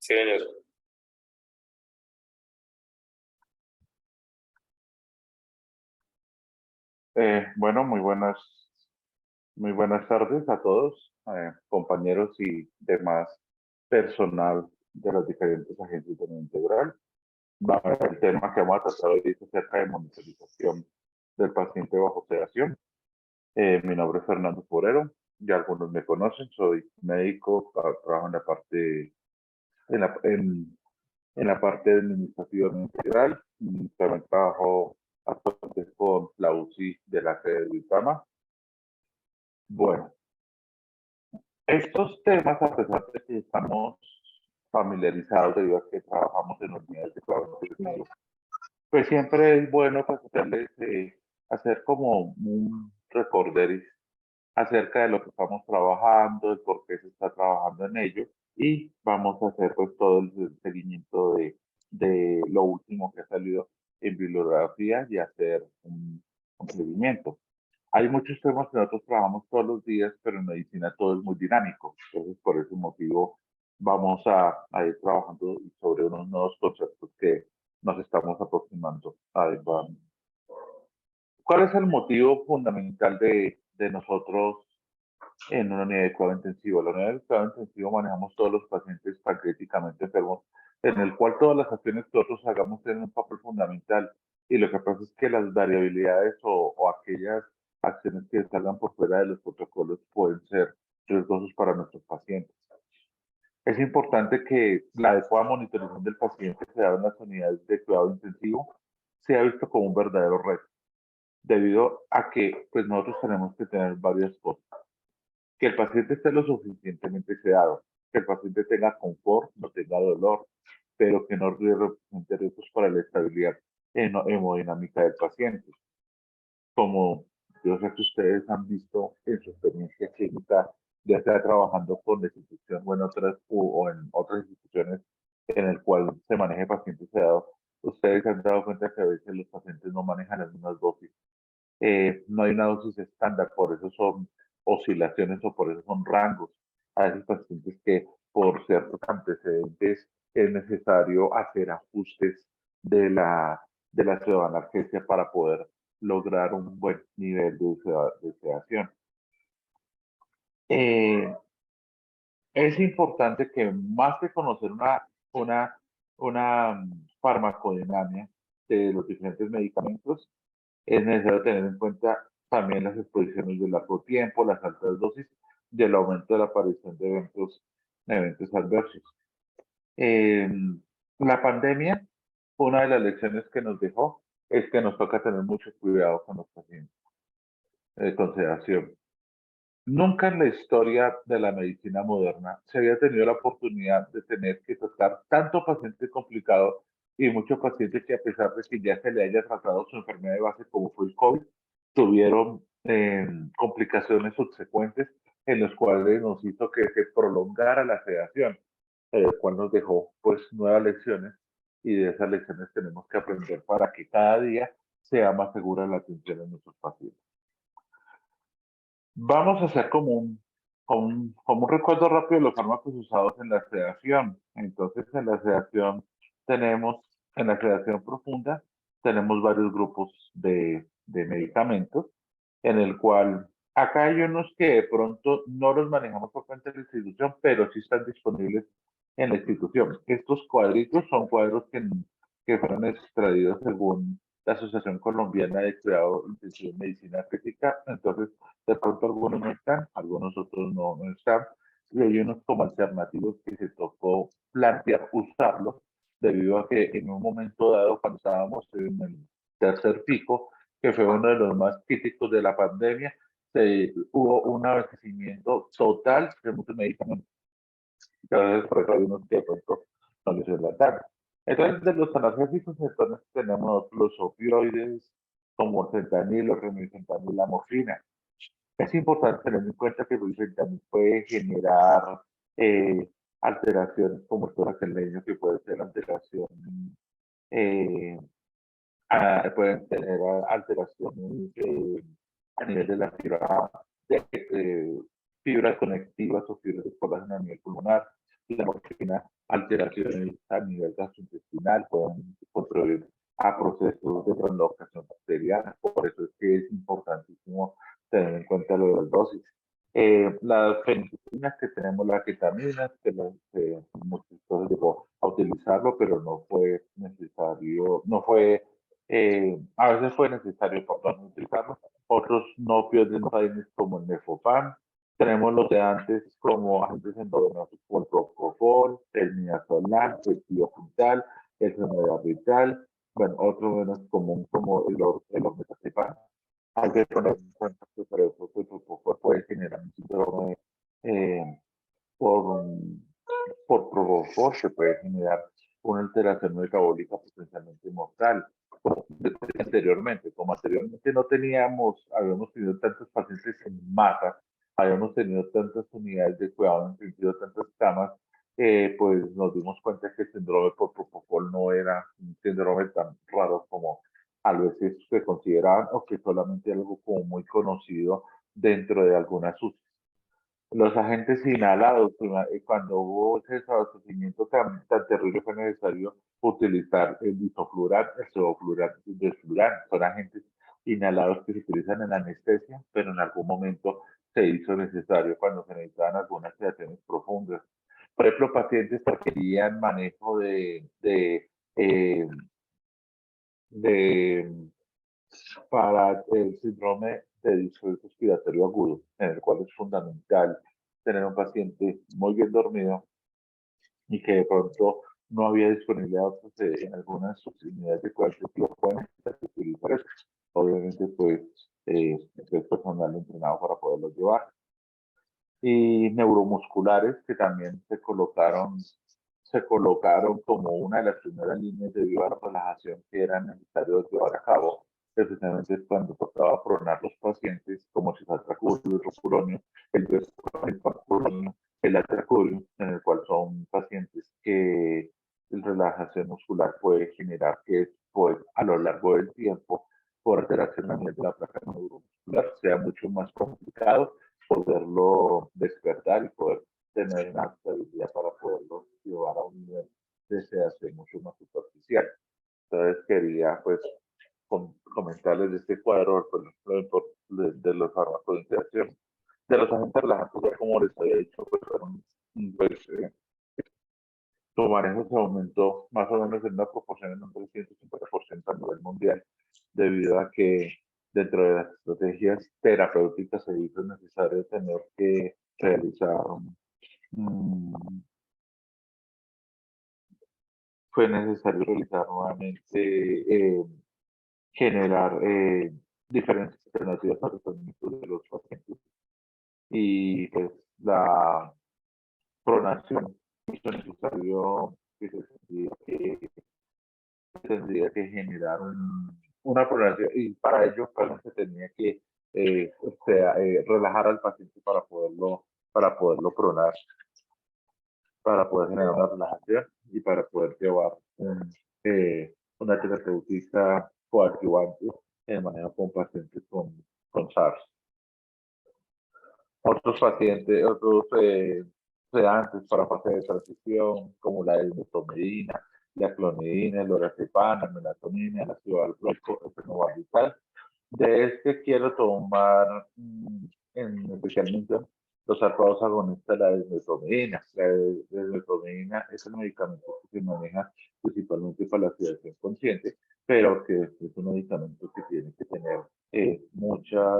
Sí, señor. Bueno, muy buenas tardes a todos, compañeros y demás personal de las diferentes agencias de Unión Integral. El tema que vamos a tratar hoy es acerca de monitorización del paciente bajo sedación. Mi nombre es Fernando Forero, ya algunos me conocen, soy médico, trabajo en la parte administrativa de Unión Integral, y también trabajo actualmente con la UCI de la sede de Uitama. Bueno, estos temas, a pesar de que estamos familiarizados debido a que trabajamos en unidades de cuidados intensivos, pues siempre es bueno pues, hacer como un recorderis acerca de lo que estamos trabajando, de por qué se está trabajando en ello, y vamos a hacer pues todo el seguimiento de lo último que ha salido en bibliografía y hacer un seguimiento. Hay muchos temas que nosotros trabajamos todos los días, pero en medicina todo es muy dinámico. Entonces, por ese motivo, vamos a ir trabajando sobre unos nuevos conceptos que nos estamos aproximando a Iván. ¿Cuál es el motivo fundamental de nosotros en una unidad de cuidado intensivo? La unidad de cuidado intensivo manejamos todos los pacientes pancreáticamente enfermos, en el cual todas las acciones que nosotros hagamos tienen un papel fundamental. Y lo que pasa es que las variabilidades o aquellas acciones que salgan por fuera de los protocolos pueden ser riesgosos para nuestros pacientes. Es importante que la adecuada monitorización del paciente que se da en las unidades de cuidado intensivo sea visto como un verdadero reto, debido a que pues, nosotros tenemos que tener varias cosas. Que el paciente esté lo suficientemente sedado, que el paciente tenga confort, no tenga dolor, pero que no represente riesgos para la estabilidad hemodinámica del paciente. Como yo sé que ustedes han visto en su experiencia clínica, ya sea trabajando con la institución o en otras instituciones en el cual se maneje pacientes sedados, ustedes se han dado cuenta que a veces los pacientes no manejan las mismas dosis. No hay una dosis estándar, por eso son oscilaciones o por eso son rangos. A esos pacientes que por ciertos antecedentes es necesario hacer ajustes de la pseudoanalgesia para poder lograr un buen nivel de sedación. Eh, es importante que más que conocer una farmacodinámica de los diferentes medicamentos, es necesario tener en cuenta también las exposiciones de largo tiempo, las altas dosis y el aumento de la aparición de eventos adversos. Eh, la pandemia, una de las lecciones que nos dejó es que nos toca tener mucho cuidado con los pacientes con sedación. Nunca en la historia de la medicina moderna se había tenido la oportunidad de tener que tratar tanto paciente complicado y muchos pacientes que a pesar de que ya se le haya tratado su enfermedad de base como fue el COVID, tuvieron complicaciones subsecuentes en los cuales nos hizo que se prolongara la sedación, el cual nos dejó pues nuevas lecciones y de esas lecciones tenemos que aprender para que cada día sea más segura la atención de nuestros pacientes. Vamos a hacer como un recuerdo rápido de los fármacos usados en la sedación. Entonces, tenemos, en la sedación profunda, tenemos varios grupos de medicamentos, en el cual acá hay unos que de pronto no los manejamos por cuenta de la institución, pero sí están disponibles en la institución. Estos cuadritos son cuadros que fueron extraídos según la Asociación Colombiana de Cuidado Intensivo en Medicina Crítica. Entonces, de pronto algunos no están, algunos otros no están, y hay unos como alternativos que se tocó plantear usarlos, debido a que en un momento dado, cuando estábamos en el tercer pico, que fue uno de los más críticos de la pandemia, hubo un abastecimiento total de muchos medicamentos. Entonces, por eso hay unos que de pronto no les relataron. Entonces, de los analgésicos, entonces tenemos los opioides, como el fentanilo, el remifentanil, la morfina. Es importante tener en cuenta que el fentanil puede generar alteraciones como el tórax que puede ser alteración, eh, pueden tener alteraciones a nivel de la fibra, de, fibras conectivas o fibras de colágeno a nivel pulmonar. la morfina, alteraciones a nivel gastrointestinal, pueden contribuir a procesos de translocación bacteriana. Por eso es que es importantísimo tener en cuenta lo de las dosis. Las fenicinas que tenemos, la ketamina, que muchos llegó a utilizarlo, pero no fue necesario, no fue, a veces fue necesario perdón, utilizarlo. Otros no opioides como el Nefopam. Tenemos los de antes como agentes endovenosos como el Propofol, el Midazolam, el Tiopuntal, el Fenobarbital, bueno, otro menos común como el Omeprazepam. Hay que poner en cuenta que por eso el Propofol puede generar un síndrome por, por Propofol, que puede generar una alteración metabólica potencialmente mortal. Como anteriormente no teníamos, habíamos tenido tantos pacientes en masa, habíamos tenido tantas unidades de cuidado, hemos tenido tantas camas, pues nos dimos cuenta que el síndrome por Propofol no era un síndrome tan raro como a veces se consideraban o que solamente algo como muy conocido dentro de algunas UCI. Los agentes inhalados, cuando hubo ese desabastecimiento tan terrible, fue necesario utilizar el bisofluran, el sevofluran y el desfluran. Son agentes inhalados que se utilizan en anestesia, pero en algún momento se hizo necesario cuando se necesitaban algunas sedaciones profundas. Por ejemplo, pacientes que querían manejo de para el síndrome de disfrute respiratorio agudo, en el cual es fundamental tener un paciente muy bien dormido y que de pronto no había disponibilidad en algunas unidades de cualquier tipo pueden utilizar eso. Obviamente, pues, es personal entrenado para poderlo llevar. Y neuromusculares que también se colocaron como una de las primeras líneas de relajación que era necesario llevar a cabo, especialmente cuando tocaba pronar los pacientes, como si cisaltracuro, el rocuronio, el pacuronio, el atracurio, en el cual son pacientes que la relajación muscular puede generar que pues, a lo largo del tiempo, por alteración a nivel de la placa neuromuscular, sea mucho más complicado poderlo despertar y poder tener una estabilidad para poderlo llevar a un nivel de sedación mucho más superficial. Entonces quería pues comentarles de este cuadro, por ejemplo, de los fármacos de interacción. De los agentes relajantes, ya como les había dicho, pues, pues su manejo se aumentó más o menos en una proporción de un 350% a nivel mundial, debido a que dentro de las estrategias terapéuticas se hizo necesario tener que realizar, fue necesario realizar nuevamente, generar diferentes alternativas para el tratamiento de los pacientes. Y pues la pronación hizo necesario que tendría que generar una pronación y para ello pues, se tenía que relajar al paciente para poderlo pronar, para poder generar una relajación y para poder llevar una terapéutica coadyuvante en manejo con pacientes con SARS. Otros pacientes, otros sedantes para fase de transición, como la desmetomidina, la clonidina, el lorazepam, la melatonina, el ácido valproico, el fenobarbital. De este quiero tomar especialmente los alfados agonistas de la desmetomidina. La desmetomidina es el medicamento que se maneja principalmente para la sedación consciente, pero que es un medicamento que tiene que tener muchas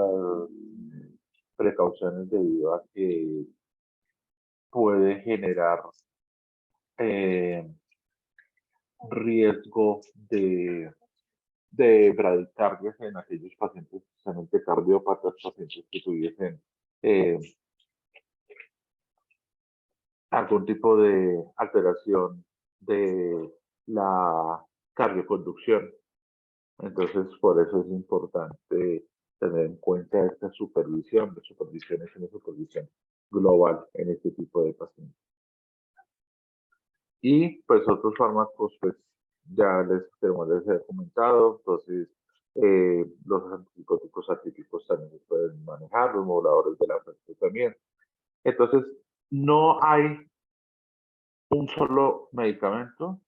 precauciones debido a que puede generar eh, riesgo de bradicardias en aquellos pacientes, especialmente cardiópatas, pacientes que tuviesen eh, algún tipo de alteración de la cardioconducción. Entonces, por eso es importante tener en cuenta esta supervisión, de supervisión es una supervisión global en este tipo de pacientes. Y pues otros fármacos, pues ya les he comentado, entonces los antipsicóticos atípicos también se pueden manejar, los moduladores de la afecto también. Entonces, no hay un solo medicamento,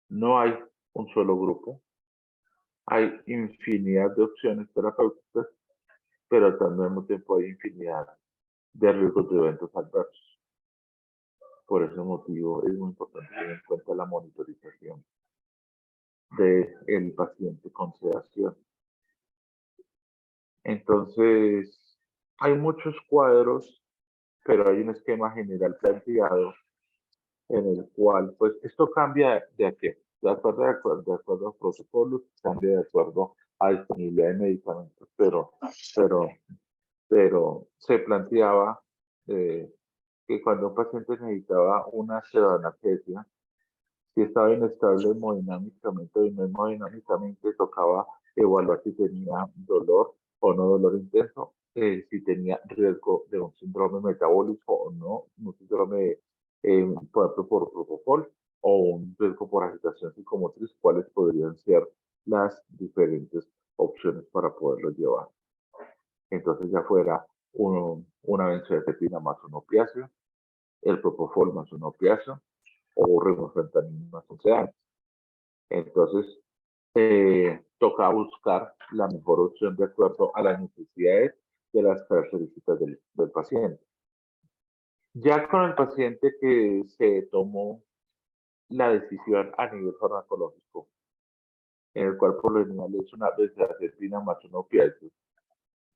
no hay un solo grupo, hay infinidad de opciones terapéuticas, pero también al mismo tiempo hay infinidad de riesgos de eventos adversos. Por ese motivo es muy importante tener en cuenta la monitorización del paciente con sedación. Entonces, hay muchos cuadros, pero hay un esquema general planteado en el cual, pues, esto cambia de a qué, de acuerdo a protocolos, cambia de acuerdo a disponibilidad de medicamentos, pero, pero se planteaba que cuando un paciente necesitaba una sedanalgesia, si estaba inestable hemodinámicamente o no hemodinámicamente, tocaba evaluar si tenía dolor o no dolor intenso, si tenía riesgo de un síndrome metabólico o no, un síndrome, por ejemplo, por propofol o un riesgo por agitación psicomotriz, cuáles podrían ser las diferentes opciones para poderlo llevar. Entonces ya fuera una benzodiazepina más un opiáceo, el propofol más un opiáceo, o remofentanil más un sedante. Entonces, toca buscar la mejor opción de acuerdo a las necesidades de las características del paciente. Ya con el paciente que se tomó la decisión a nivel farmacológico, en el cual por lo general es una benzodiazepina más un opiáceo,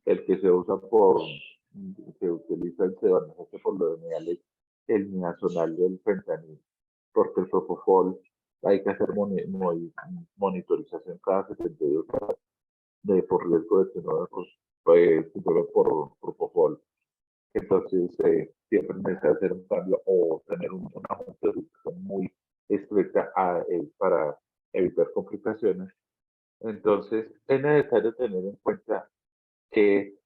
el que se usa se utiliza el sedante por lo general es el niazonal del fentanil, porque el propofol hay que hacer monitorización cada 72 horas por riesgo de que no por propofol. Entonces, siempre necesita hacer un cambio o tener una monitorización muy estricta para evitar complicaciones. Entonces, es necesario tener en cuenta que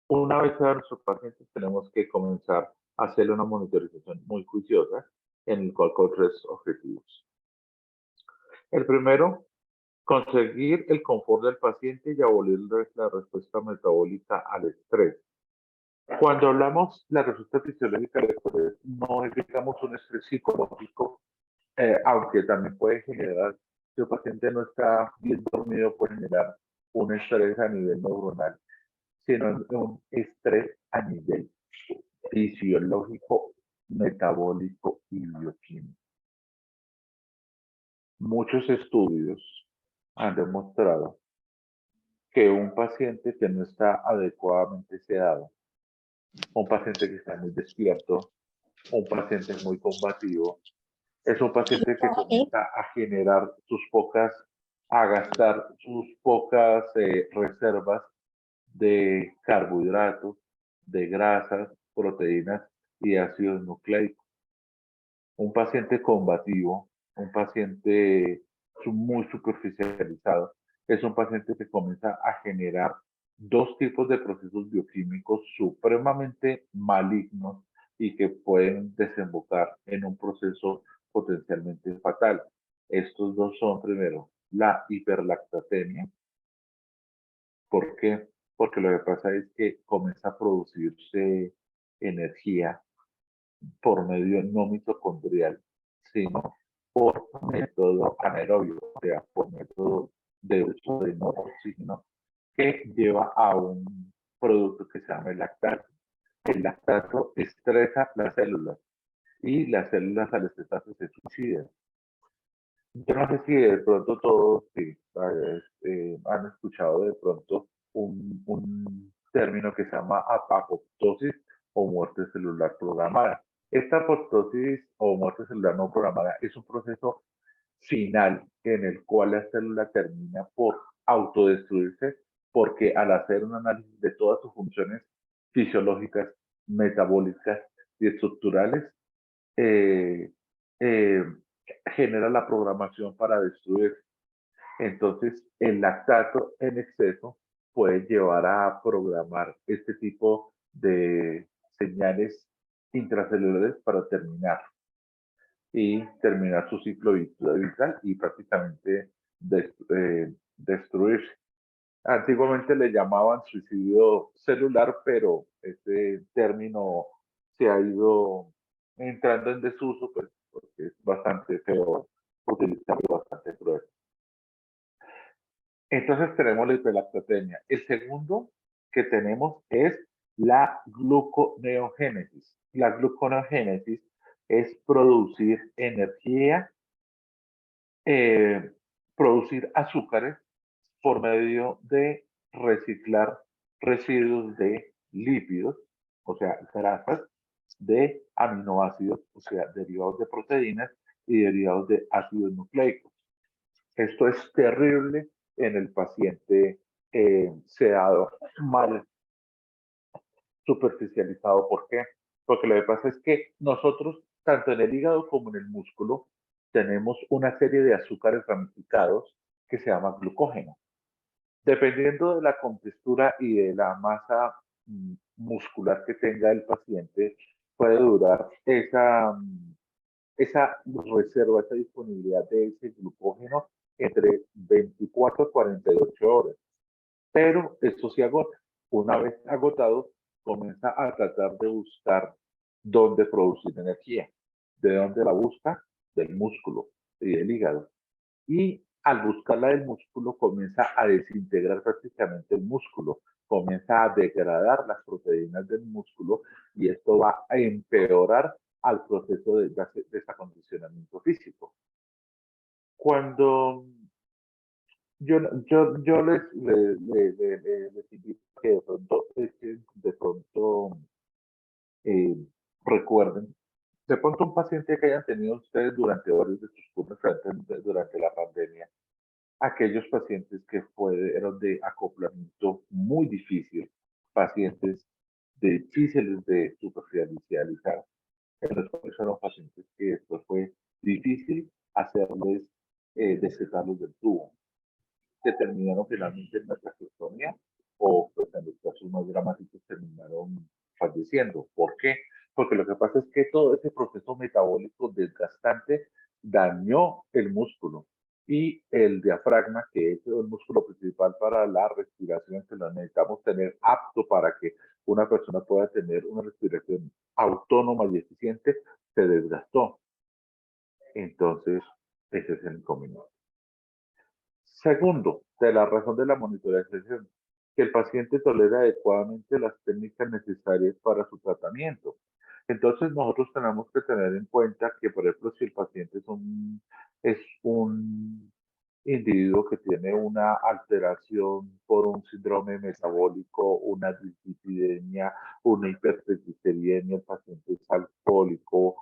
una vez a nuestros pacientes tenemos que comenzar a hacerle una monitorización muy juiciosa en el cual con tres objetivos. El primero, conseguir el confort del paciente y abolir la respuesta metabólica al estrés. Cuando hablamos de la respuesta fisiológica al estrés, no es, digamos, un estrés psicológico, aunque también puede generar, si el paciente no está bien dormido, puede generar un estrés a nivel neuronal, sino un estrés a nivel fisiológico, metabólico y bioquímico. Muchos estudios han demostrado que un paciente que no está adecuadamente sedado, un paciente que está muy despierto, un paciente muy combativo, es un paciente que comienza a generar a gastar sus pocas reservas de carbohidratos, de grasas, proteínas y ácidos nucleicos. Un paciente combativo, un paciente muy superficializado, es un paciente que comienza a generar dos tipos de procesos bioquímicos supremamente malignos y que pueden desembocar en un proceso potencialmente fatal. Estos dos son, primero, la hiperlactatemia. ¿Por qué? Porque lo que pasa es que comienza a producirse energía por medio no mitocondrial, sino por método anaerobio, o sea, por método de uso de no oxígeno, que lleva a un producto que se llama el lactato. El lactato estresa las células y las células al estresarse se suicidan. Yo no sé si de pronto todos han escuchado de pronto un término que se llama apoptosis o muerte celular programada. Esta apoptosis o muerte celular no programada es un proceso final en el cual la célula termina por autodestruirse porque al hacer un análisis de todas sus funciones fisiológicas, metabólicas y estructurales, eh, eh, genera la programación para destruir. Entonces, el lactato en exceso puede llevar a programar este tipo de señales intracelulares para terminar su ciclo vital y prácticamente destruirse. Antiguamente le llamaban suicidio celular, pero este término se ha ido entrando en desuso, pues, porque es bastante feo utilizarlo, bastante cruel. Entonces tenemos la hiperlactotemia. El segundo que tenemos es la gluconeogénesis. La gluconeogénesis es producir energía, eh, producir azúcares por medio de reciclar residuos de lípidos, o sea, grasas, de aminoácidos, o sea, derivados de proteínas y derivados de ácidos nucleicos. Esto es terrible en el paciente sedado mal superficializado. ¿Por qué? Porque lo que pasa es que nosotros, tanto en el hígado como en el músculo, tenemos una serie de azúcares ramificados que se llama glucógeno. Dependiendo de la contextura y de la masa muscular que tenga el paciente, puede durar esa reserva, esa disponibilidad de ese glucógeno entre 24 a 48 horas. Pero esto se agota. Una vez agotado, comienza a tratar de buscar dónde producir energía. ¿De dónde la busca? Del músculo y del hígado. Y al buscarla del músculo, comienza a desintegrar prácticamente el músculo, comienza a degradar las proteínas del músculo y esto va a empeorar al proceso de desacondicionamiento físico. Cuando yo les invito a que de pronto eh, recuerden, de pronto un paciente que hayan tenido ustedes durante varios de sus turnos durante la pandemia, aquellos pacientes que fueron de acoplamiento muy difícil, pacientes difíciles de superficializar, en los cuales fueron pacientes que después fue difícil hacerles descetarlos del tubo, que terminaron finalmente en una traqueostomía o pues, en los casos más dramáticos terminaron falleciendo. ¿Por qué? Porque lo que pasa es que todo ese proceso metabólico desgastante dañó el músculo y el diafragma, que es el músculo principal para la respiración, que lo necesitamos tener apto para que una persona pueda tener una respiración autónoma y eficiente, se desgastó. Entonces, ese es el inconveniente. Segundo, de la razón de la monitorización, que el paciente tolera adecuadamente las técnicas necesarias para su tratamiento. Entonces, nosotros tenemos que tener en cuenta que, por ejemplo, si el paciente es un individuo que tiene una alteración por un síndrome metabólico, una dislipidemia, una hipertrigliceriemia, el paciente es alcohólico,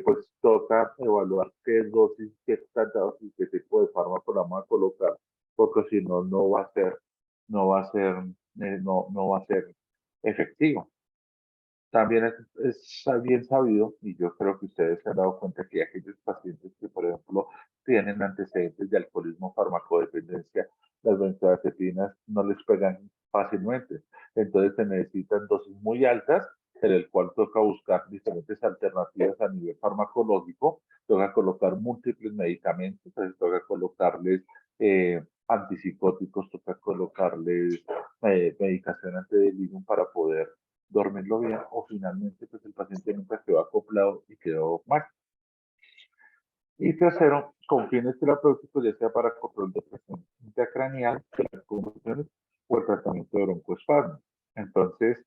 pues toca evaluar qué dosis, qué tanta dosis, qué tipo de fármaco la vamos a colocar, porque si no, no va a ser, no va a ser efectivo. También es bien sabido, y yo creo que ustedes se han dado cuenta que aquellos pacientes que, por ejemplo, tienen antecedentes de alcoholismo farmacodependencia, las benzodiazepinas no les pegan fácilmente. Entonces se necesitan dosis muy altas, en el cual toca buscar diferentes alternativas a nivel farmacológico, toca colocar múltiples medicamentos, entonces toca colocarles antipsicóticos, toca colocarles medicación antidelirium para poder dormirlo bien o finalmente pues el paciente nunca quedó acoplado y quedó mal. Y tercero, con fines terapéuticos, ya sea para control de presión intracraneal, las convulsiones o el tratamiento de broncoespasmo. Entonces,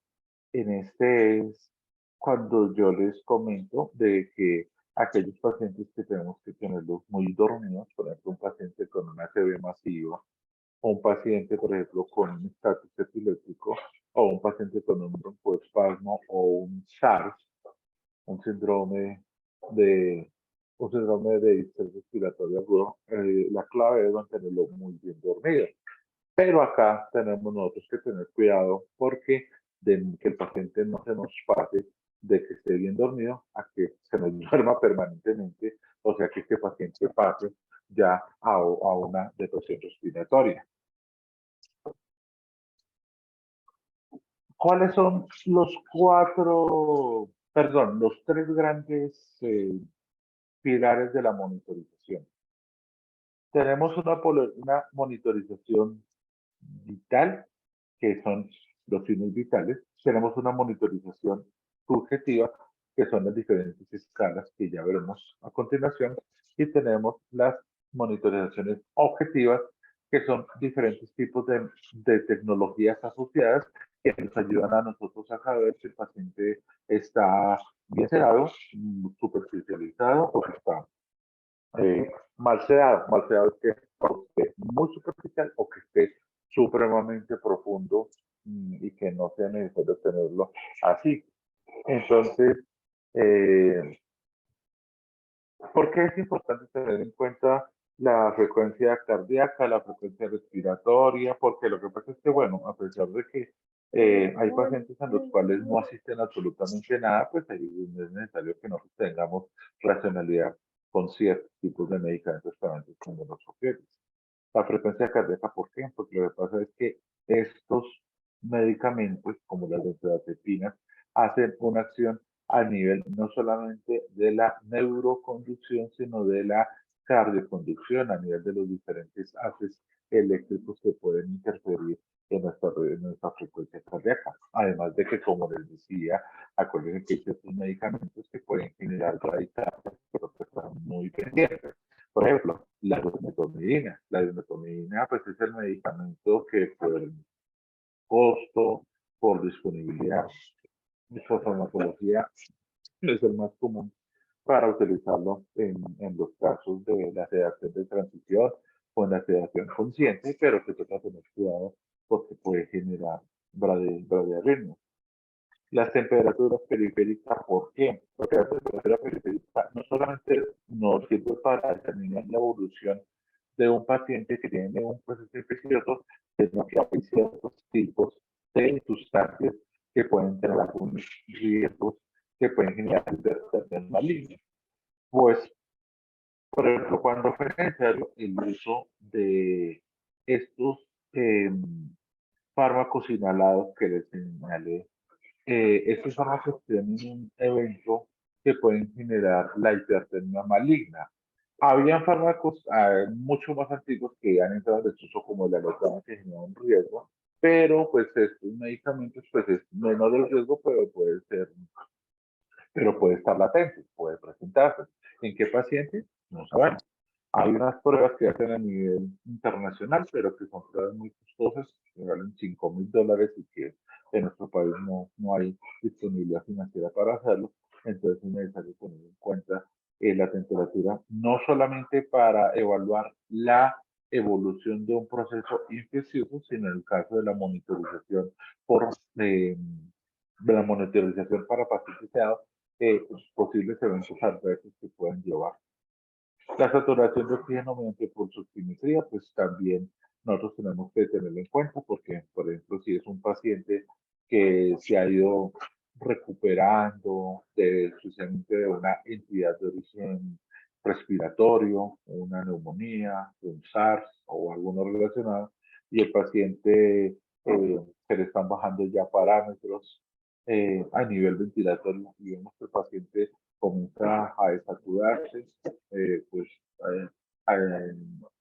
en este es cuando yo les comento de que aquellos pacientes que tenemos que tenerlos muy dormidos, por ejemplo, un paciente con una ACV masiva, o un paciente, por ejemplo, con un estatus epiléptico, o un paciente con un broncoespasmo o un SARS, un síndrome de un síndrome de distrés respiratorio agudo, la clave es mantenerlo muy bien dormido. Pero acá tenemos nosotros que tener cuidado porque de que el paciente no se nos pase de que esté bien dormido a que se nos duerma permanentemente, o sea que este paciente pase ya a una depresión respiratoria. ¿Cuáles son los tres grandes pilares de la monitorización? Tenemos una monitorización vital, que son los signos vitales. Tenemos una monitorización subjetiva, que son las diferentes escalas que ya veremos a continuación, y tenemos las monitorizaciones objetivas, que son diferentes tipos de tecnologías asociadas que nos ayudan a nosotros a saber si el paciente está bien sedado, superficializado o está mal sedado. Mal sedado es que esté muy superficial o que esté supremamente profundo y que no sea necesario tenerlo así. Entonces, eh, ¿por qué es importante tener en cuenta la frecuencia cardíaca, la frecuencia respiratoria? Porque lo que pasa es que, bueno, a pesar de que hay pacientes a los cuales no asisten absolutamente nada, pues ahí es necesario que nosotros tengamos racionalidad con ciertos tipos de medicamentos para como los opioides. La frecuencia cardíaca, ¿por qué? Porque lo que pasa es que estos medicamentos, como las benzodiazepinas, hacen una acción a nivel no solamente de la neuroconducción, sino de la cardioconducción, a nivel de los diferentes haces eléctricos que pueden interferir en nuestra frecuencia cardíaca. Además de que, como les decía, acuérdense que hay ciertos medicamentos que pueden generar radicales, pero que están muy pendientes. Por ejemplo, la desmetomidina. La desmetomidina, pues, es el medicamento que por costo, por disponibilidad, por farmacología, es el más común para utilizarlo en los casos de la sedación de transición o en la sedación consciente, pero que toca tener cuidado porque puede generar bradiarritmia. Las temperaturas periféricas, ¿por qué? Porque la temperatura periférica no solamente nos sirve para determinar la evolución de un paciente que tiene un proceso infeccioso, sino que hay ciertos tipos de sustancias que pueden tener algunos riesgos que pueden generar hipertensión maligna. Pues, por ejemplo, cuando fue necesario el uso de estos fármacos inhalados que les señalé, estos fármacos tienen un evento que pueden generar la hipertermia maligna. Habían fármacos mucho más antiguos que han entrado en desuso, como la letrona, que genera un riesgo, pero pues estos medicamentos pues es menor el riesgo, pero puede estar latente, puede presentarse. ¿En qué paciente? No sabemos. Hay unas pruebas que hacen a nivel internacional, pero que son pruebas muy costosas, que valen $5,000 y que en nuestro país no hay disponibilidad financiera para hacerlo. Entonces es necesario tener en cuenta la temperatura, no solamente para evaluar la evolución de un proceso infeccioso, sino en el caso por, eh, de la monitorización para pacientes sedados, posibles eventos adversos que pueden llevar. La saturación de oxígeno mediante pulsoximetría, pues también nosotros tenemos que tenerlo en cuenta porque, por ejemplo, si es un paciente que se ha ido recuperando especialmente de una entidad de origen respiratorio, una neumonía, un SARS o alguno relacionado, y el paciente se le están bajando ya parámetros a nivel ventilatorio y vemos que el paciente comienza a desaturarse, pues eh, eh,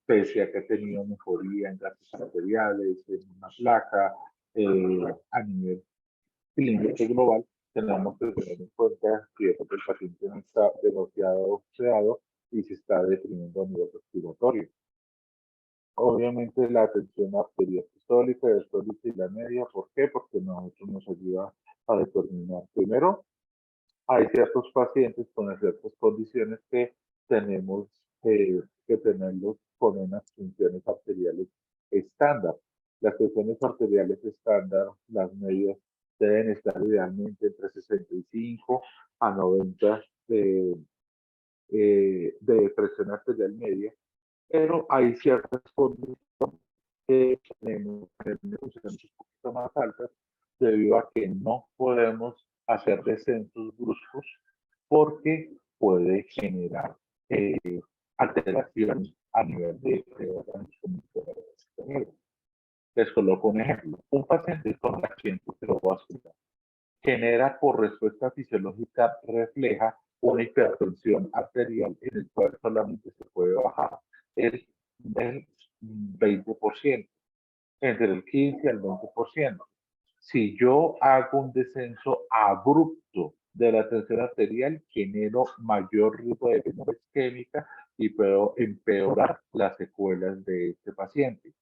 pese a que ha tenido mejoría en gases arteriales, en una placa, a nivel clínico global, tenemos que tener en cuenta que el paciente no está demasiado sedado y se está deprimiendo a nivel respiratorio. Obviamente la atención arterial sistólica, diastólica y la media, ¿por qué? Porque nosotros nos ayuda a determinar primero hay ciertos pacientes con ciertas condiciones que tenemos que tenerlos con unas funciones arteriales estándar. Las funciones arteriales estándar, las medias, deben estar idealmente entre 65 a 90 de presión arterial media, pero hay ciertas condiciones que tenemos funciones un poquito más altas debido a que no podemos hacer descensos bruscos porque puede generar eh, alteraciones a nivel de órganos como. Les coloco un ejemplo. Un paciente con accidente cerebrovascular genera por respuesta fisiológica refleja una hipertensión arterial en el cual solamente se puede bajar el 20%, entre el 15 al 20%. Si yo hago un descenso abrupto de la tensión arterial, genero mayor riesgo de fibra isquémica y puedo empeorar las secuelas de este paciente.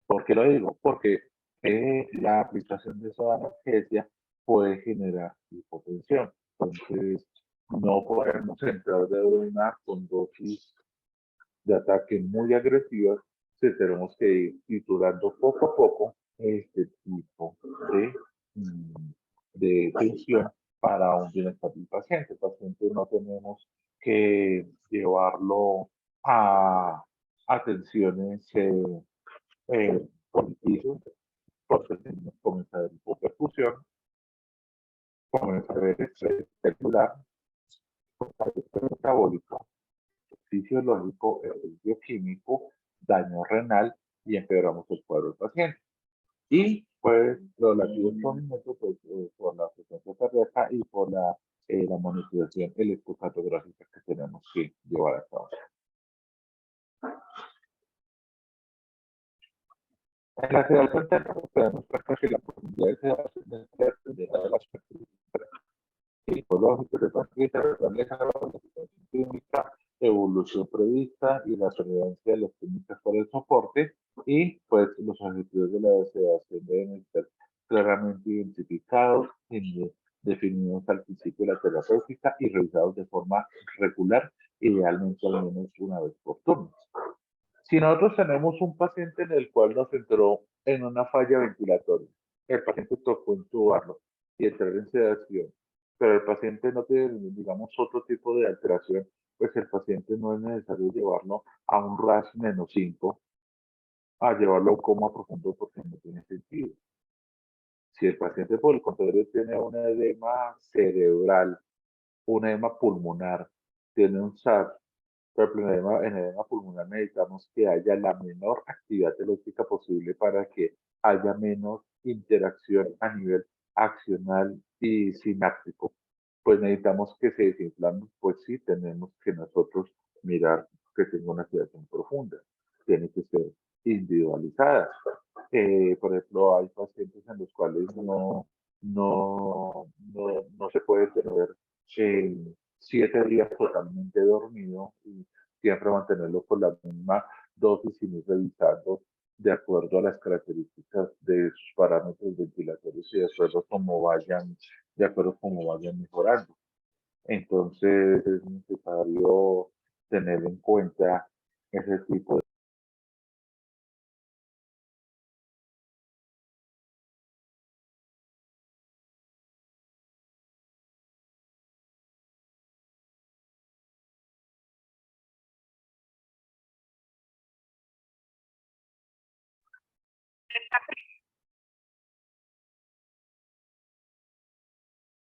¿Por qué lo digo? Porque la aplicación de esa analgesia puede generar hipotensión. Entonces, no podemos entrar de una con dosis de ataque muy agresivas, si tenemos que ir titulando poco a poco este tipo de tensión para un bienestar del paciente. El paciente no tenemos que llevarlo a atenciones positivas, porque comienza a haber hipoperfusión, comienza a haber estrés celular, estrés metabólico, fisiológico, bioquímico, daño renal y empeoramos el cuadro del paciente. Y pues los latidos son mucho pues, por la frecuencia cardíaca y por la monitorización electrocardiográfica que tenemos que llevar a cabo. En la sedación térmica podemos ver que la profundidad de sedación dependerá de las características psicológicas de paciente, naturaleza de la situación clínica, evolución prevista y la tolerancia de las técnicas para el soporte, y pues los objetivos de la sedación deben estar claramente identificados, definidos al principio de la terapéutica y revisados de forma regular, idealmente al menos una vez por turno. Si nosotros tenemos un paciente en el cual nos entró en una falla ventilatoria, el paciente tocó intubarlo y entrar en sedación, pero el paciente no tiene, digamos, otro tipo de alteración, pues el paciente no es necesario llevarlo a un RAS -5, a llevarlo a un coma profundo porque no tiene sentido. Si el paciente, por el contrario, tiene un edema cerebral, un edema pulmonar, tiene un SAR, por ejemplo, en edema pulmonar necesitamos que haya la menor actividad eléctrica posible para que haya menos interacción a nivel accional y sináptico. Pues necesitamos que se desinflame, pues sí, tenemos que nosotros mirar que tenga una sedación profunda. Tiene que ser individualizada. Por ejemplo, hay pacientes en los cuales no se puede tener 7 días totalmente dormido y siempre mantenerlo con la misma dosis y ir revisando de acuerdo a las características de sus parámetros ventilatorios y de acuerdo como vayan mejorando. Entonces es necesario tener en cuenta ese tipo de...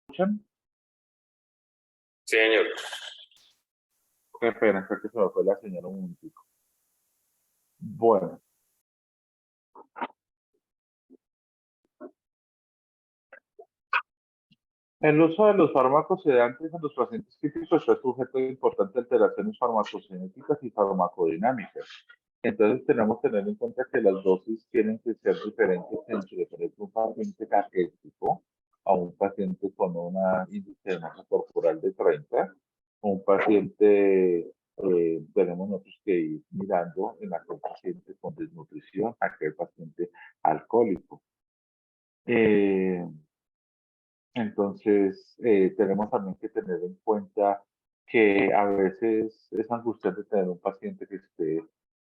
Sí, señor. Qué pena, creo que se me fue la señal un momentico. Bueno, el uso de los fármacos sedantes en los pacientes críticos está sujeto a importantes alteraciones farmacocinéticas y farmacodinámicas. Entonces tenemos que tener en cuenta que las dosis tienen que ser diferentes entre, por ejemplo, un paciente caquético a un paciente con una índice de masa corporal de 30, un paciente, tenemos nosotros que ir mirando en aquel paciente con desnutrición, aquel paciente alcohólico. Eh, entonces, tenemos también que tener en cuenta que a veces es angustiante tener un paciente que esté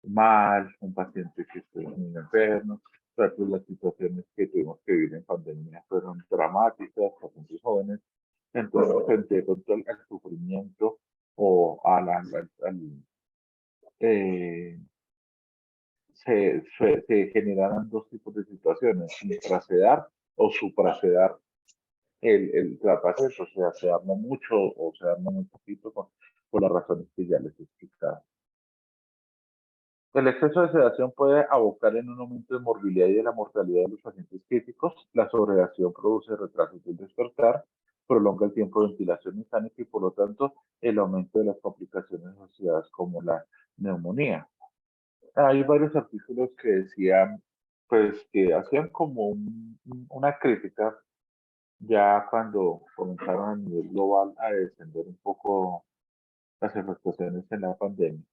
mal, un paciente que esté muy enfermo. Pero pues, las situaciones que tuvimos que vivir en pandemia fueron dramáticas, pacientes jóvenes. Entonces, frente pronto al sufrimiento o eh, se generan dos tipos de situaciones, infrasedar o suprasedar el tratamiento, o sea, se arma mucho o se arma muy poquito por las razones que ya les he explicado. El exceso de sedación puede abocar en un aumento de morbilidad y de la mortalidad de los pacientes críticos. La sobreacción produce retrasos del despertar, prolonga el tiempo de ventilación mecánica y, por lo tanto, el aumento de las complicaciones asociadas como la neumonía. Hay varios artículos que decían, pues, que hacían como una crítica ya cuando comenzaron a nivel global a descender un poco las afectaciones en la pandemia,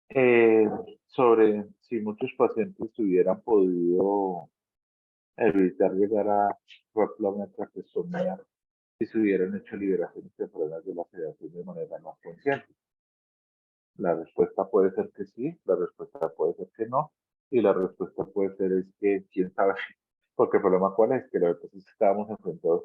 eh, sobre si muchos pacientes hubieran podido evitar llegar a rápidamente a traqueostomía si se hubieran hecho liberaciones tempranas de la sedación de manera más consciente. La respuesta puede ser que sí, la respuesta puede ser que no, y la respuesta puede ser es que quién sabe, porque el problema cuál es, que la verdad es que estábamos enfrentados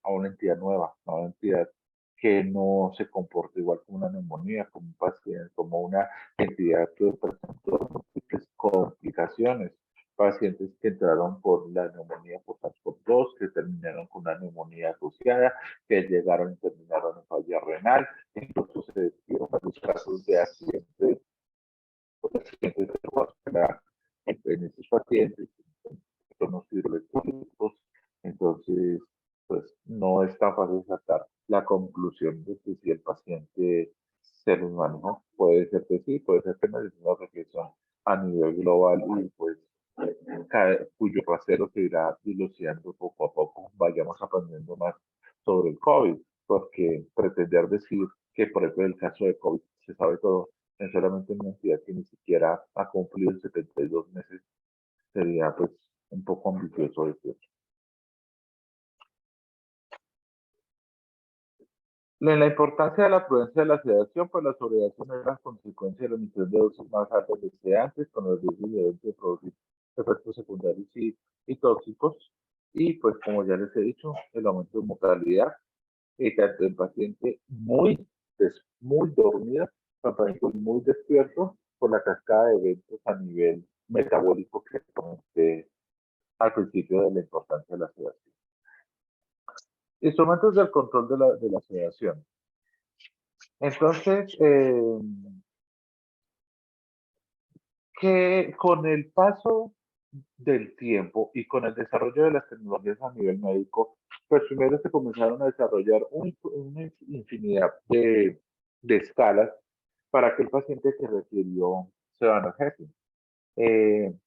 a una entidad nueva, a una entidad que no se comporta igual como una neumonía, como un paciente, como una entidad que presentó múltiples complicaciones, pacientes que entraron por la neumonía por SARS-CoV-2, que terminaron con una neumonía asociada, que llegaron y terminaron en falla renal, incluso se dieron varios casos de accidentes cerebrovascular en estos pacientes, los hidroelectrólicos. Entonces, pues no es tan fácil sacar la conclusión de que si el paciente se los manejó, puede ser que sí, puede ser que no, es una reflexión a nivel global y pues cuyo rasero se irá dilucidando poco a poco, vayamos aprendiendo más sobre el COVID, porque pretender decir que, por ejemplo, en el caso de COVID se sabe todo, en solamente una entidad que ni siquiera ha cumplido 72 meses, sería pues un poco ambicioso decir. La importancia de la prudencia de la sedación, pues la sobredosis es la consecuencia de la emisión de dosis más altas de sedantes con el riesgo de producir efectos secundarios y tóxicos. Y pues como ya les he dicho, el aumento de mortalidad, tanto en paciente muy dormido, como paciente muy despierto, por la cascada de eventos a nivel metabólico que comenté al principio de la importancia de la sedación. Instrumentos del control de la sedación. Entonces, que con el paso del tiempo y con el desarrollo de las tecnologías a nivel médico, pues primero se comenzaron a desarrollar una infinidad de escalas para que el paciente que requirió se analgésico,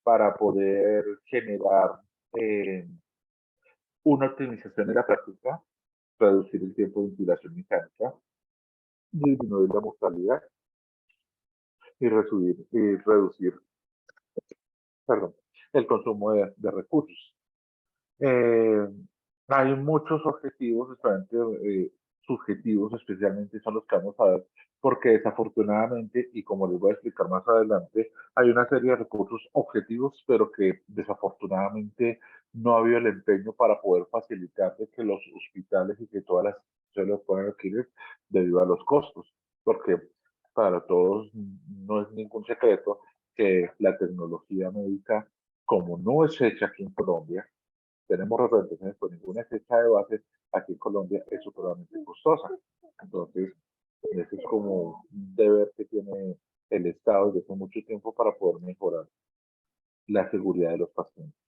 para poder generar una optimización de la práctica, reducir el tiempo de ventilación mecánica, disminuir la mortalidad y reducir perdón, el consumo de recursos. Eh, hay muchos objetivos, subjetivos, especialmente son los que vamos a ver, porque desafortunadamente, y como les voy a explicar más adelante, hay una serie de recursos objetivos, pero que desafortunadamente no ha habido el empeño para poder facilitar de que los hospitales y que todas las instituciones lo puedan adquirir debido a los costos, porque para todos no es ningún secreto que la tecnología médica, como no es hecha aquí en Colombia, tenemos representaciones, pues ninguna fecha de base aquí en Colombia es supremamente costosa. Entonces, eso es como un deber que tiene el Estado desde hace mucho tiempo para poder mejorar la seguridad de los pacientes.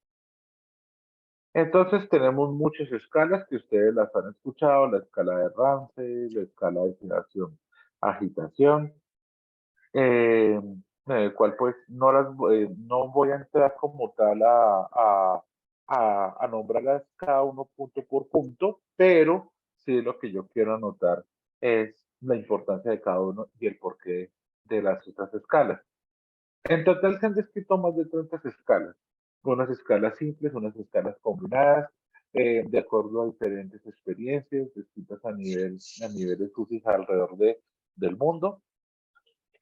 Entonces, tenemos muchas escalas que ustedes las han escuchado, la escala de Ramsey, la escala de sedación, agitación, en el cual pues no voy a entrar como tal a nombrarlas cada uno punto por punto, pero sí lo que yo quiero anotar es la importancia de cada uno y el porqué de las otras escalas. En total se han descrito más de 30 escalas, unas escalas simples, unas escalas combinadas, de acuerdo a diferentes experiencias descritas a niveles UCI alrededor del mundo.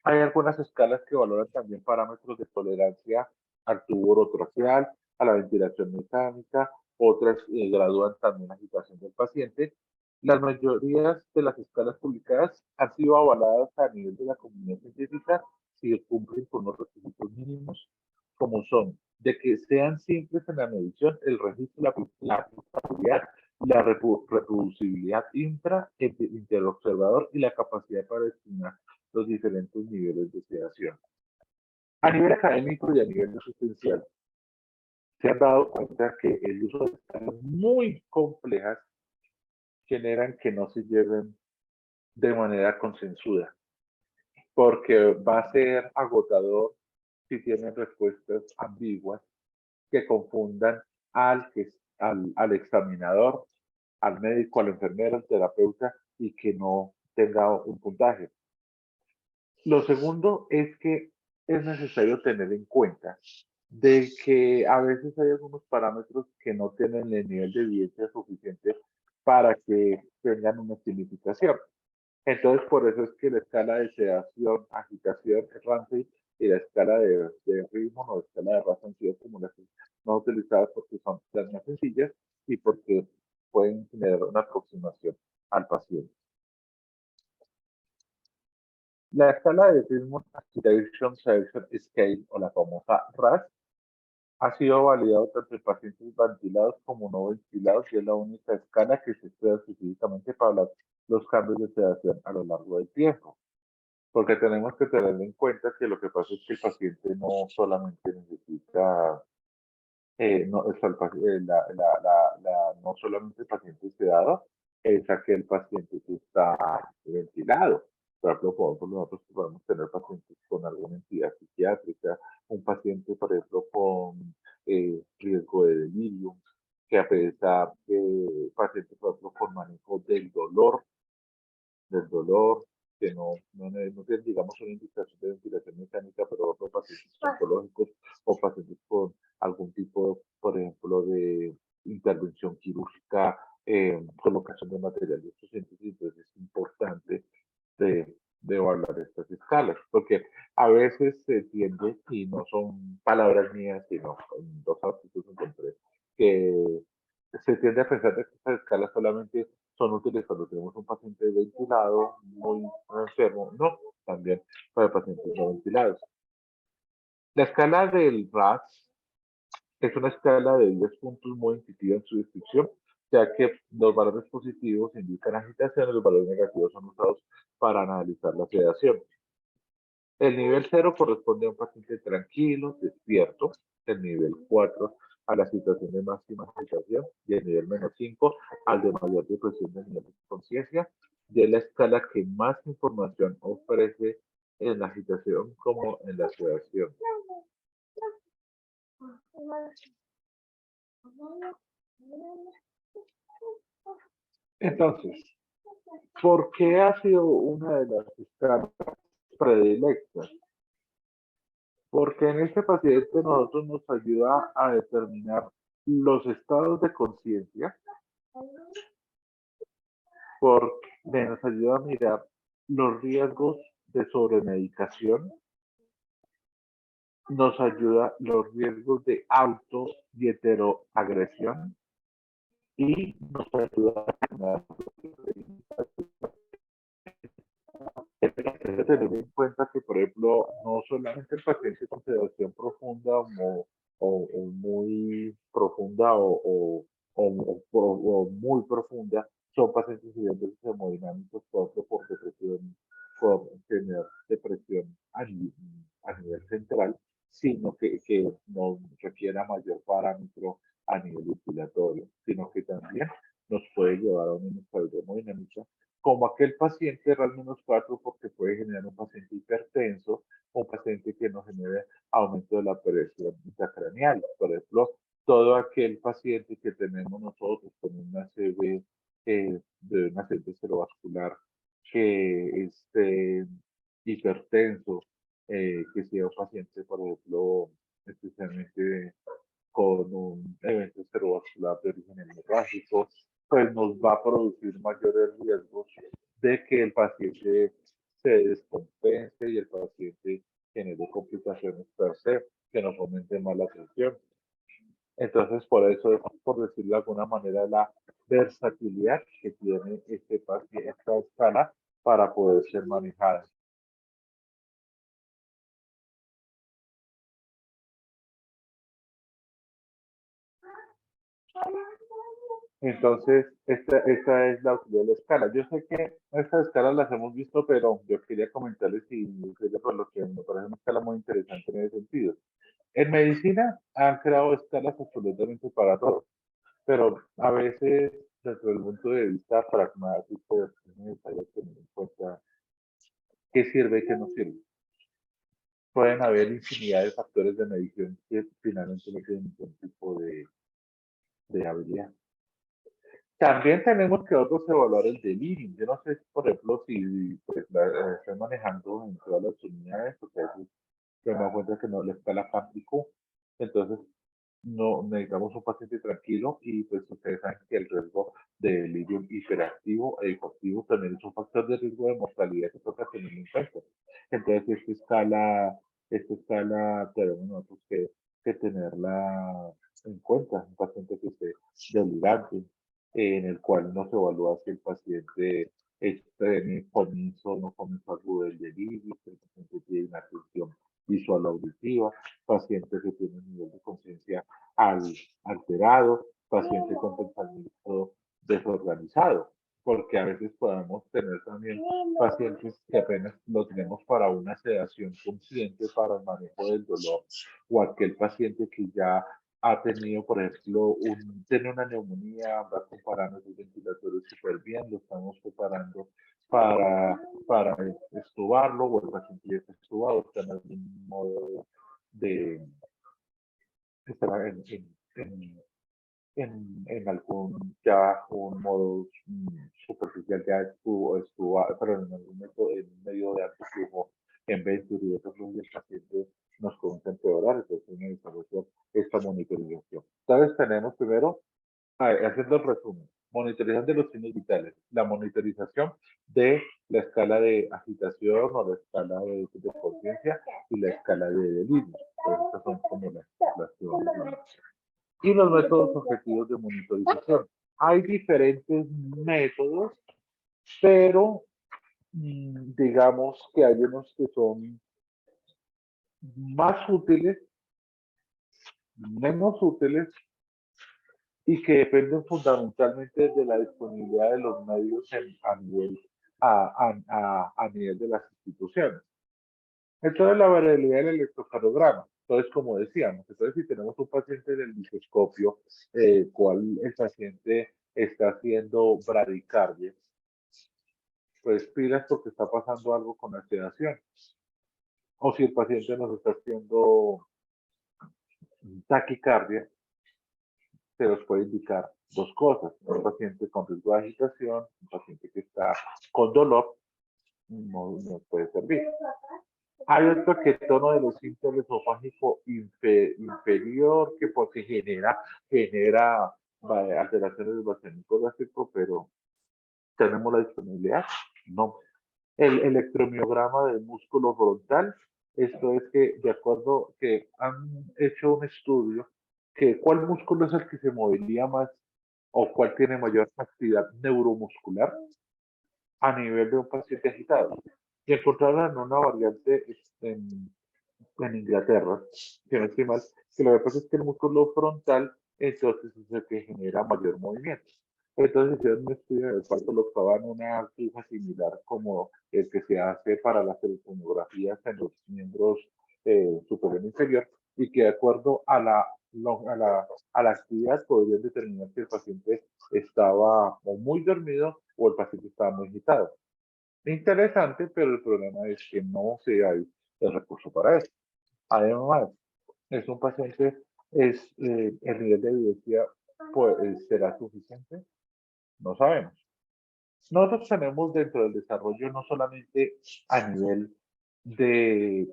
Hay algunas escalas que valoran también parámetros de tolerancia al tubo orotraqueal, a la ventilación mecánica, otras gradúan también agitación del paciente. Las mayorías de las escalas publicadas han sido avaladas a nivel de la comunidad científica si cumplen con los requisitos mínimos, como son de que sean simples en la medición, el registro, la aplicabilidad, la reproducibilidad interobservador y la capacidad para estimar los diferentes niveles de sedación. A nivel académico y a nivel asistencial, se han dado cuenta que el uso de escalas muy complejas generan que no se lleven de manera consensuada, porque va a ser agotador si tienen respuestas ambiguas que confundan al que al examinador, al médico, al enfermero, al terapeuta y que no tenga un puntaje. Lo segundo es que es necesario tener en cuenta de que a veces hay algunos parámetros que no tienen el nivel de evidencia suficiente para que tengan una significación. Entonces, por eso es que la escala de sedación, agitación, Ramsey y la escala de ritmo o escala de raza han sido como las más utilizadas porque son las más sencillas y porque pueden generar una aproximación al paciente. La escala de ritmo Agitation Severity Scale o la famosa RAS ha sido validado tanto en pacientes ventilados como no ventilados y es la única escala que se estudia específicamente para los cambios de sedación a lo largo del tiempo. Porque tenemos que tener en cuenta que lo que pasa es que el paciente no solamente necesita, no, o sea, no solamente el paciente sedado, es aquel paciente que está ventilado. Por ejemplo, nosotros podemos tener pacientes con alguna entidad psiquiátrica, un paciente, por ejemplo, con riesgo de delirium, que a pesar de pacientes, por ejemplo, con manejo del dolor, que no tienen, digamos, una indicación de ventilación mecánica, pero otros pacientes oncológicos o pacientes con algún tipo, por ejemplo, de intervención quirúrgica, colocación de material de estos científicos, entonces es importante de evaluar estas escalas, porque a veces se tiende, y no son palabras mías, sino en dos artículos encontré, que se tiende a pensar que estas escalas solamente son útiles cuando tenemos un paciente ventilado, muy enfermo, no, también para pacientes no ventilados. La escala del RAS es una escala de 10 puntos muy intuitiva en su descripción, ya que los valores positivos indican agitación y los valores negativos son usados para analizar la sedación. El nivel 0 corresponde a un paciente tranquilo, despierto. El nivel 4 a la situación de máxima agitación y el nivel -5 al de mayor depresión de nivel de conciencia. Y es la escala que más información ofrece en la agitación como en la sedación. Entonces, ¿por qué ha sido una de las escalas predilectas? Porque en este paciente nosotros nos ayuda a determinar los estados de conciencia, porque nos ayuda a mirar los riesgos de sobremedicación, nos ayuda los riesgos de auto y heteroagresión y nos ayuda a determinar. Hay que tener en cuenta que, por ejemplo, no solamente el paciente con sedación profunda o muy profunda o muy profunda son pacientes viviendo hemodinámicos por depresión, por tener depresión a nivel central, sino que no requiera mayor parámetro a nivel respiratorio, sino que también nos puede llevar a una inestabilidad hemodinámica como aquel paciente RAS-4 porque puede generar un paciente hipertenso, un paciente que no genere aumento de la presión intracraneal. Por ejemplo, todo aquel paciente que tenemos nosotros con una CV de un accidente cerebrovascular que esté hipertenso, que sea un paciente, por ejemplo, especialmente con un evento cerebrovascular de origen hemorrágico, pues nos va a producir mayores riesgos de que el paciente se descompense y el paciente genere complicaciones per se, que nos aumente más la presión. Entonces, por eso, por decirlo de alguna manera, la versatilidad que tiene esta escala para poder ser manejada. Entonces, esta es la utilidad de la escala. Yo sé que estas escalas las hemos visto, pero yo quería comentarles y por lo que me parece una escala muy interesante en ese sentido. En medicina han creado escalas absolutamente para todo, pero a veces, desde el punto de vista pragmático, es necesario tener en cuenta qué sirve y qué no sirve. Pueden haber infinidad de factores de medición que finalmente no tienen ningún tipo de habilidad. También tenemos que nosotros evaluar el delirio. Yo no sé, por ejemplo, si pues, estoy manejando en todas las unidades, porque a veces yo me doy cuenta que no le está la aplicó. Entonces, no necesitamos un paciente tranquilo y pues ustedes saben que el riesgo de delirio hiperactivo e hipoactivo también es un factor de riesgo de mortalidad que toca tener en cuenta. Entonces, esta escala tenemos nosotros que tenerla en cuenta. Un paciente que esté delirante, en el cual no se evalúa si el paciente tiene comienzo o no comienzo agudo del delirio, si el paciente tiene una atención visual auditiva, pacientes que tienen un nivel de conciencia alterado, pacientes con pensamiento desorganizado, porque a veces podemos tener también pacientes que apenas lo tenemos para una sedación consciente para el manejo del dolor, o aquel paciente que ya ha tenido, por ejemplo, tiene una neumonía, va con parámetros ventilatorios súper bien, lo estamos preparando para estubarlo, o el paciente ya está estubado, está en algún modo de, estará en algún ya un modo superficial ya pero en algún momento en medio de alto flujo en Venturi y otros y el paciente nos comienza a empeorar, entonces necesitamos esta monitorización. Entonces tenemos primero, haciendo el resumen, monitorización de los signos vitales, la monitorización de la escala de agitación o la escala de conciencia y la escala de delirio. Entonces, estas son como las que vamos a ver. Y los métodos objetivos de monitorización. Hay diferentes métodos, pero digamos que hay unos que son más útiles, menos útiles y que dependen fundamentalmente de la disponibilidad de los medios a nivel de las instituciones. Entonces, la variabilidad del electrocardiograma. Entonces, como decíamos, entonces si tenemos un paciente del microscopio, cual el paciente está haciendo bradicardia, pues pilas porque está pasando algo con la sedación. O si el paciente nos está haciendo taquicardia, se nos puede indicar dos cosas. Un paciente con riesgo de agitación, un paciente que está con dolor, no nos puede servir. Hay otro que el tono de los síntomas esofágico inferior, que porque genera alteraciones del vaciamiento gástrico, pero tenemos la disponibilidad. No. El electromiograma del músculo frontal, esto es que de acuerdo que han hecho un estudio que cuál músculo es el que se movería más o cuál tiene mayor actividad neuromuscular a nivel de un paciente agitado. Y encontraron una variante en Inglaterra, que no estoy mal, que lo que pasa es que el músculo frontal entonces es el que genera mayor movimiento. Entonces hicieron un estudio en el cual colocaban una fija similar como el que se hace para las tomografías en los miembros superior e inferior y que de acuerdo a la actividad podrían determinar si el paciente estaba o muy dormido o el paciente estaba muy agitado. Interesante, pero el problema es que no se hay el recurso para eso. Además, es un paciente, el nivel de evidencia pues, será suficiente, no sabemos. Nosotros tenemos dentro del desarrollo no solamente a nivel de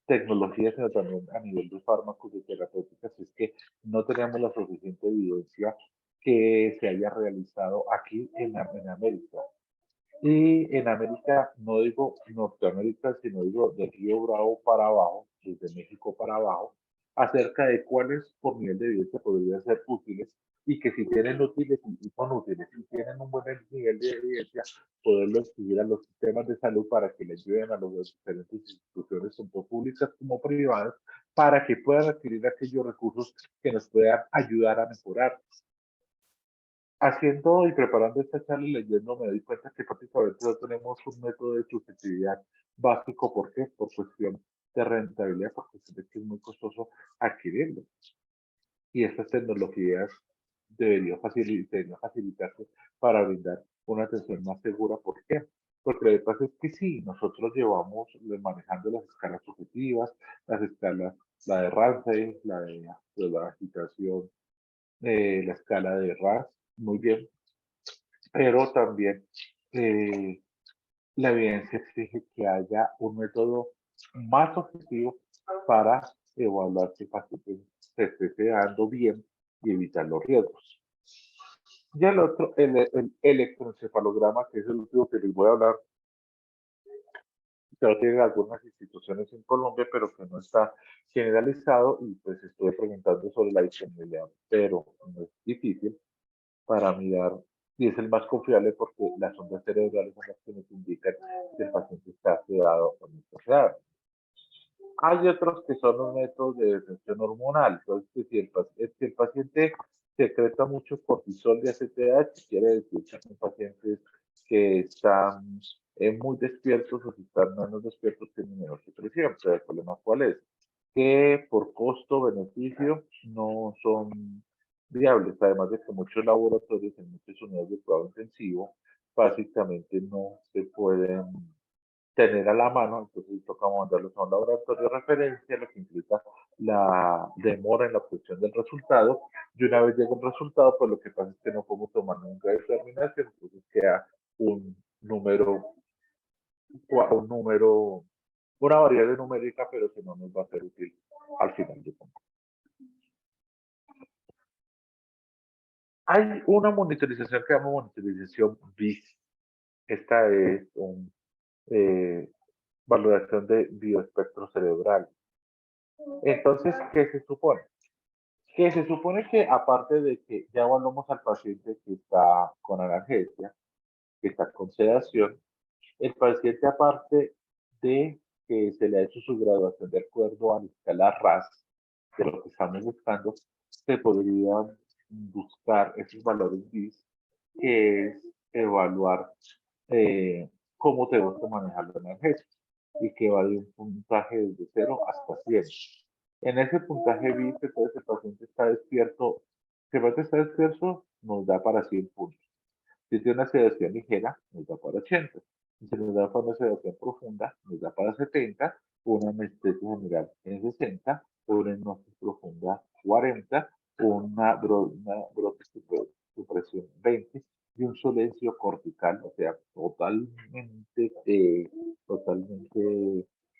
tecnología, sino también a nivel de fármacos, de terapéuticas, es que no tenemos la suficiente evidencia que se haya realizado aquí en América. Y en América, no digo Norteamérica, sino digo de Río Bravo para abajo, desde México para abajo, acerca de cuáles por nivel de evidencia podrían ser útiles y que si tienen útiles y son útiles y tienen un buen nivel de evidencia, poderlo exigir a los sistemas de salud para que les ayuden a las diferentes instituciones, tanto públicas como privadas, para que puedan adquirir aquellos recursos que nos puedan ayudar a mejorar. Haciendo y preparando esta charla y leyendo me doy cuenta que prácticamente no tenemos un método de susceptibilidad básico. ¿Por qué? Por cuestión de rentabilidad, porque se ve que es muy costoso adquirirlo. Y estas tecnologías deberían facilitarse para brindar una atención más segura. ¿Por qué? Porque lo que pasa es que sí, nosotros llevamos manejando las escalas subjetivas, las escalas, la de Ramsey, la de la agitación la escala de RAS, muy bien, pero también eh, la evidencia exige que haya un método más objetivo para evaluar si el paciente se esté quedando bien y evitar los riesgos. Ya el otro, el electroencefalograma, que es el último que les voy a hablar, ya lo tienen algunas instituciones en Colombia, pero que no está generalizado y pues estuve preguntando sobre la disponibilidad, pero no es difícil para mirar y es el más confiable porque las ondas cerebrales son las que nos indican si el paciente está sedado o no está sedado. Hay otros que son los métodos de detección hormonal. Entonces, si el paciente secreta mucho cortisol de ACTH, quiere decir que son pacientes que están muy despiertos o si están menos despiertos tienen menor secreción. Pero el problema cuál es? Que por costo-beneficio no son viables. Además de que muchos laboratorios en muchas unidades de cuidado intensivo básicamente no se pueden tener a la mano, entonces toca mandarlos a un laboratorio de referencia, lo que implica la demora en la obtención del resultado, y una vez llega el resultado, pues lo que pasa es que no podemos tomar nunca determinación, entonces queda un número, un número, una variable numérica, pero que no nos va a ser útil al final de cuentas. Hay una monitorización que llama monitorización BIS. Esta es una valoración de bioespectro cerebral. Entonces, ¿qué se supone? Que se supone que aparte de que ya evaluamos al paciente que está con analgesia, que está con sedación, el paciente aparte de que se le ha hecho su graduación de acuerdo a la escala RAS, de lo que estamos buscando, se podrían buscar esos valores BIS, que es evaluar cómo tenemos que manejar la analgesia y que va de un puntaje desde 0 hasta 100. En ese puntaje BIS, entonces el paciente está despierto. Si el paciente está despierto, nos da para 100 puntos. Si tiene una sedación ligera, nos da para 80. Si se nos da para una sedación profunda, nos da para 70. Una anestesia general en 60. Una hipnosis profunda 40. Una supresión 20. Y un silencio cortical, o sea, totalmente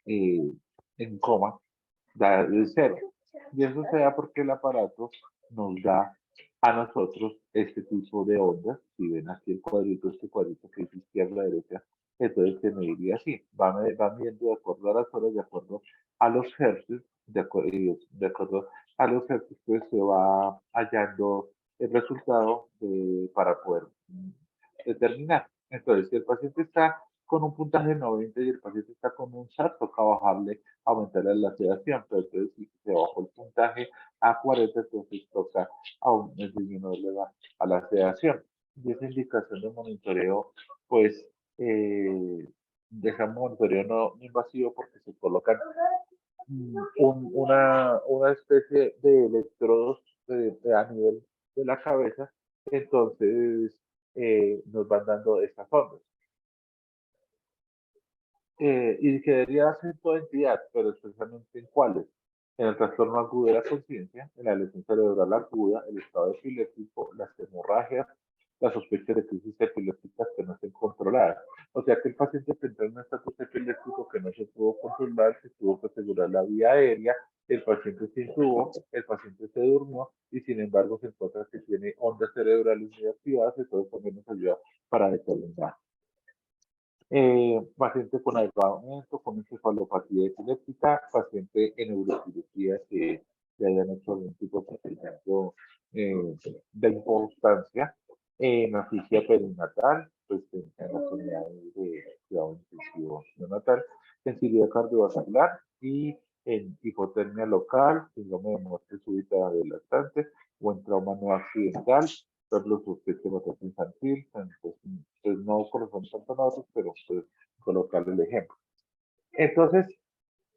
en coma, da de 0. Y eso se da porque el aparato nos da a nosotros este tipo de ondas. Si ven aquí el cuadrito, este cuadrito que es izquierda, derecha, entonces se mediría así. Va midiendo de acuerdo a las horas, de acuerdo a los hercios, de acuerdo a los hercios, pues se va hallando el resultado para poder determinar. Entonces, si el paciente está con un puntaje de 90 y el paciente está con un SAT, toca bajarle, aumentarle la sedación, pero entonces si se bajó el puntaje a 40, entonces toca aún disminuirle a la sedación. Y esa indicación de monitoreo, pues, de ese monitoreo no invasivo porque se colocan una especie de electrodos a nivel de la cabeza, entonces nos van dando estas ondas. Y que debería darse en toda entidad, pero especialmente en cuáles. En el trastorno agudo de la conciencia, en la lesión cerebral aguda, el estado epiléptico, las hemorragias, las sospechas de crisis epilépticas que no estén controladas. O sea que el paciente tendrá un estatus epiléptico que no se pudo controlar, se tuvo que asegurar la vía aérea, el paciente se intubó, el paciente se durmió y sin embargo se encuentra que tiene ondas cerebrales muy activadas, entonces también nos ayuda para determinar paciente con agravamiento, con encefalopatía epiléptica, paciente en neurocirugía que hayan hecho algún tipo de procedimiento de importancia, en asfixia perinatal, pues en las unidades de cuidado intensivo neonatal, sensibilidad cardiovascular y en hipotermia local, síndrome de muerte súbita del lactante o en trauma no accidental, los sospecha de infantil, pues no corresponde tanto a nosotros, pero pues colocarle el ejemplo. Entonces,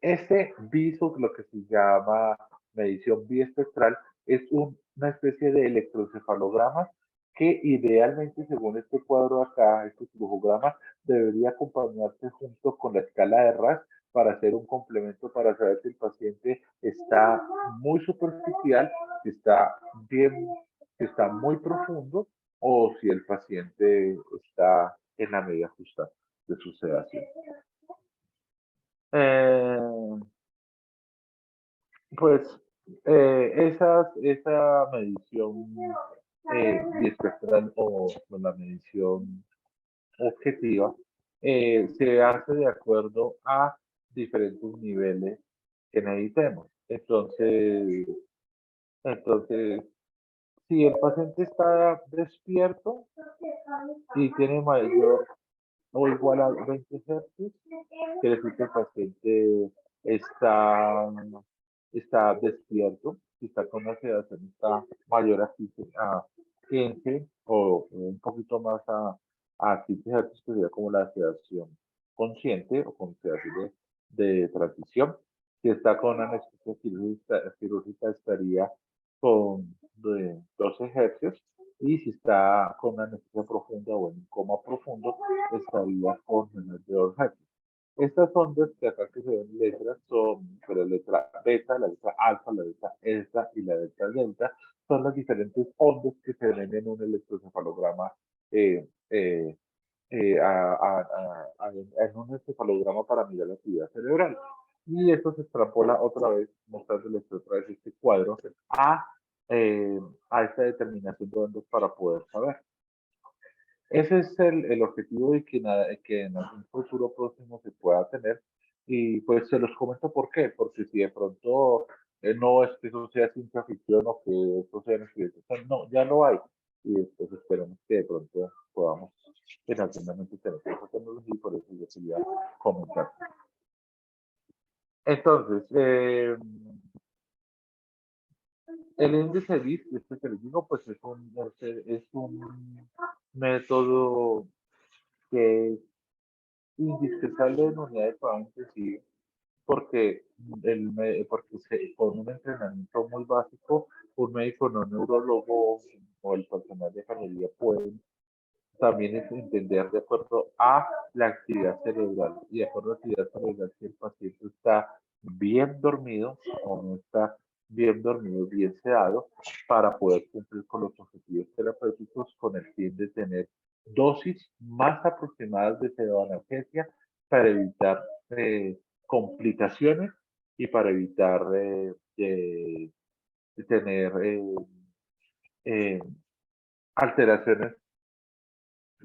este viso, lo que se llama medición biespectral, es una especie de electroencefalograma que idealmente, según este cuadro acá, este flujograma, debería acompañarse junto con la escala de RAS para hacer un complemento para saber si el paciente está muy superficial, si está bien si está muy profundo o si el paciente está en la media justa de su sedación. Eh, pues esa medición biespectral o la medición objetiva se hace de acuerdo a diferentes niveles que necesitemos. Entonces, si el paciente está despierto y tiene mayor o igual a 20 Hz, quiere decir que el paciente está, está despierto, si está con una sedación está mayor a 15 o un poquito más a 15 Hz, que sería como la sedación consciente o con sedación de transición. Si está con anestesia quirúrgica estaría con 12 Hz, y si está con anestesia profunda o en un coma profundo estaría con menos de 2 Hz. Estas ondas que acá que se ven letras son, pero la letra beta, la letra alfa, la letra delta y la letra delta son las diferentes ondas que se ven en un electroencefalograma eh, eh, en un encefalograma para mirar la actividad cerebral. Y esto se extrapola otra vez, mostrándoles otra vez este cuadro a esta determinación de ondas para poder saber. Ese es el objetivo de que en algún futuro próximo se pueda tener. Y pues se los comento por qué, porque si de pronto no es que eso sea ciencia ficción o que esto sea no, ya lo hay. Y después esperemos que de pronto podamos en algún momento tener esa tecnología, y por eso yo quería comentar. Entonces, el índice BIS, este que les digo, pues es un método que es indispensable en unidades de trabajo intensivo porque, con un entrenamiento muy básico, un médico no neurólogo o el personal de enfermería pueden también entender de acuerdo a la actividad cerebral y de acuerdo a la actividad cerebral si el paciente está bien dormido o no está bien dormido, bien sedado, para poder cumplir con los objetivos terapéuticos con el fin de tener dosis más aproximadas de sedoanalgesia para evitar complicaciones y para evitar de tener eh, alteraciones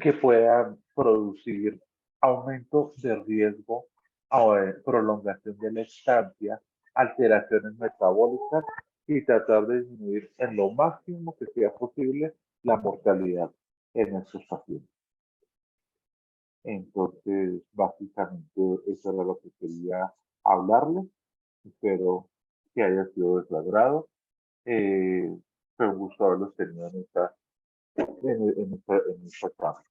que puedan producir aumento de riesgo o prolongación de la estancia, alteraciones metabólicas y tratar de disminuir en lo máximo que sea posible la mortalidad en estos pacientes. Entonces, básicamente, eso era lo que quería hablarles. Espero que haya sido de su agrado. Fue un gusto haberlos tenido en esta charla.